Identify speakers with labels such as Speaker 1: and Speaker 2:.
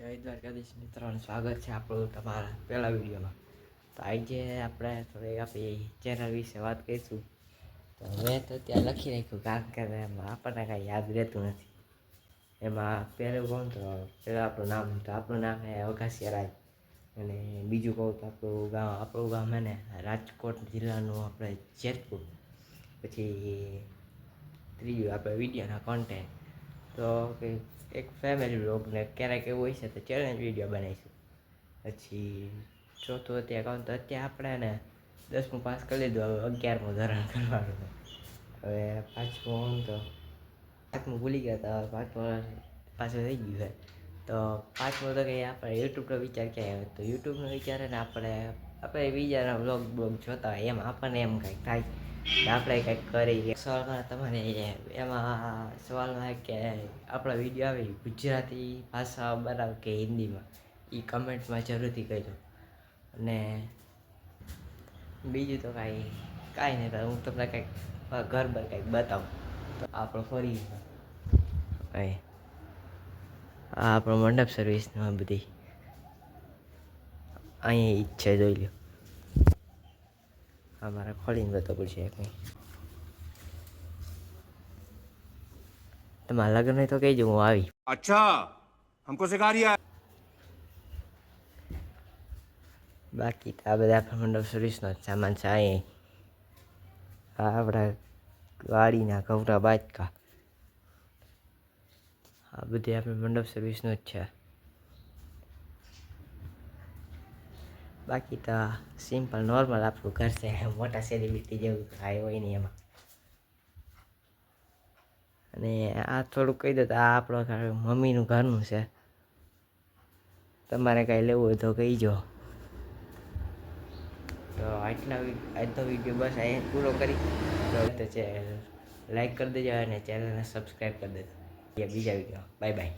Speaker 1: જય દ્વારકાધીશ મિત્રોનું સ્વાગત છે આપણું તમારા પહેલા વિડીયોમાં. તો આજે આપણે થોડી આપણી ચેનલ વિશે વાત કરીશું. તો મેં તો ત્યાં લખી રાખ્યું કારણ કે એમાં આપણને કાંઈ યાદ રહેતું નથી. એમાં પહેલું કહું તો પહેલાં આપણું નામ છે અવકાશી રાજ. અને બીજું કહું તો આપણું ગામ છે ને રાજકોટ જિલ્લાનું આપણે જેતપુર. પછી ત્રીજું આપણે વિડીયોના કોન્ટેન્ટ તો કે એક ફેમિલી વ્લોગને ક્યારેક એવું હોય છે તો ચેલેન્જ વિડીયો બનાવીશું. પછી ચોથું અત્યારે કહું તો અત્યારે આપણે ને 10મું પાસ કરી લીધું, હવે 11મું ધોરણ કરવાનું છે. હવે પાંચમું તો પાંચમું ભૂલી ગયા હતા, પાંચમું પાછું થઈ ગયું છે. તો પાંચમું તો કંઈ આપણે યુટ્યુબનો વિચાર ક્યાં આવે, તો યુટ્યુબનો વિચાર ને આપણે બીજાના બ્લોગ જોતા હોય એમ આપણને એમ કંઈક થાય કે આપણે કંઈક કરીએ. સવાલમાં તમારે એમાં સવાલમાં કે આપણા વિડીયો આવે ગુજરાતી ભાષા બરાબર કે હિન્દીમાં, એ કમેન્ટમાં જરૂરથી કહેજો. અને બીજું તો કાંઈ નહીં, તો હું તમને કંઈક ઘર પર કંઈક બતાવું. તો આપણો ફરી આ આપણો મંડપ સર્વિસનો બધી અહીંયા ઈચ્છા જોઈ લો. અમારે ખોલીને બતાવવું પડશે કંઈ. તમારા લગ્ન હોય તો કહેજો, હું આવી.
Speaker 2: अच्छा हमको सिखा रिया
Speaker 1: બાકી તો આ બધા આપણા મંડપ સર્વિસનો જ સામાન છે. અહીં આપણા વાડીના ઘઉંના બાજકા, આ બધી આપણે મંડપ સર્વિસનું જ છે. બાકી તો સિમ્પલ નોર્મલ આપણું ઘર છે, મોટા સેલિબ્રિટી જેવું કાંઈ હોય નહીં એમાં. અને આ થોડુંક કહી દો તો આ આપણો મમ્મીનું ઘરનું છે. તમારે કાંઈ લેવું હોય તો કહીજો. તો આજનો વિડીયો બસ અહીંયા પૂરો કરી તો લાઈક કરી દેજો અને ચેનલને સબસ્ક્રાઈબ કરી દેજો. બીજા વિડીયો બાય બાય.